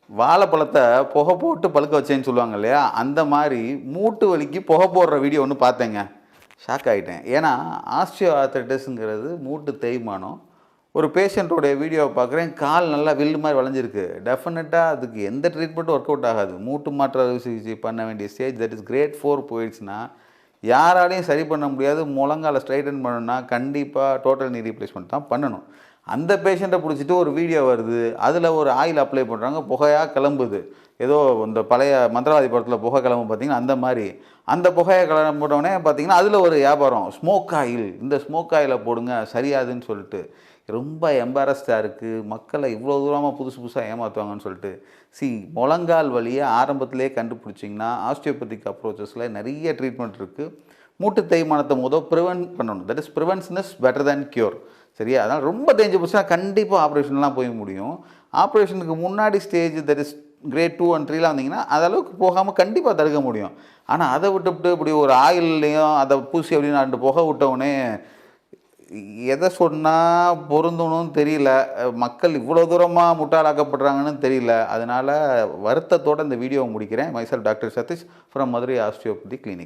வாழைப்பழத்த புகை போட்டு பழுக்க வச்சேன்னு சொல்லுவாங்க இல்லையா? அந்த மாரி மூட்டு வலிக்கு புகை போடுற வீடியோ ஒண்ணு பார்த்தேங்க. ஷாக் ஆயிட்டேன். ஏன்னா, ஆஸ்டியோ ஆர்த்ரைட்டிஸ்ங்கிறது மூட்டு தேய்மானம். ஒரு பேஷண்ட்டோடைய வீடியோவ பார்க்குறேன். கால் நல்லா வில்லு மாரி வளைஞ்சிருக்கு. டெஃபினட்டா அதுக்கு எந்த ட்ரீட்மெண்ட்டும் ஒர்க் அவுட் ஆகாது. மூட்டு மாற்று அறுவை சிகிச்சை பண்ண வேண்டிய ஸ்டேஜ் தட் இஸ் கிரேட் 4 போயிடுச்சுன்னா, யாராலயும் சரி பண்ண முடியாது. முழங்கால ஸ்ட்ரெய்டன் பண்ணணும்னா, கண்டிப்பா டோட்டல் நீ ரீப்ளேஸ்மென்ட் தான் பண்ணணும். அந்த பேஷண்ட்ட புடிச்சிட்டு ஒரு வீடியோ வருது. அதில ஒரு ஆயில் அப்ளை பண்றாங்க. புகையா கிளம்புது. ஏதோ இந்த பழைய மந்திரவாதி படத்தில புகை கிளம்பும் பார்த்தீங்கன்னா, அந்த மாரி. அந்த புகைய கிளம்பினோனே பார்த்தீங்கன்னா, அதில ஒரு வியாபாரம். Smoke oil. இந்த ஸ்மோக் ஆயில போடுங்க சரியாதுன்னு சொல்லிட்டு. ரொம்ப எம்பாரஸ்டா இருக்கு. மக்கள இவ்வளோ தூரமா புதுசு புதுசா ஏமாத்துவாங்கன்னு சொல்லிட்டு. முழங்கால் வலிய ஆரம்பத்திலேயே கண்டுபிடிச்சிங்கன்னா, ஆஸ்டியோபதிக் அப்ரோச்சஸ்ல நெறைய ட்ரீட்மெண்ட் இருக்கு. மூட்டு தேய்மானத்த பிரிவென்ட் பண்ணணும். That is prevention is better than cure. சரியா? அதனால ரொம்ப தேஞ்சு போச்சுன்னா கண்டிப்பா ஆப்ரேஷன்லாம் போய் முடியும். ஆப்ரேஷனுக்கு முன்னாடி stage that is grade 2 and 3லாம் வந்தீங்கன்னா, அது அளவுக்கு போகாம கண்டிப்பா தடுக்க முடியும். ஆனா அத விட்டுப்புட்டு இப்படி ஒரு ஆயில்லயும் அத பூசி அப்படின்னு 2 புகை விட்டவுனே, எத சொன்னா பொருந்தணும்னு தெரியல. மக்கள் இவ்வளோ தூரமா முட்டாளாக்கப்படுறாங்கன்னு தெரியல. அதனால வருத்தத்தோட இந்த வீடியோவ முடிக்கிறேன். Myself doctor Satish from Madurai osteopathy clinic.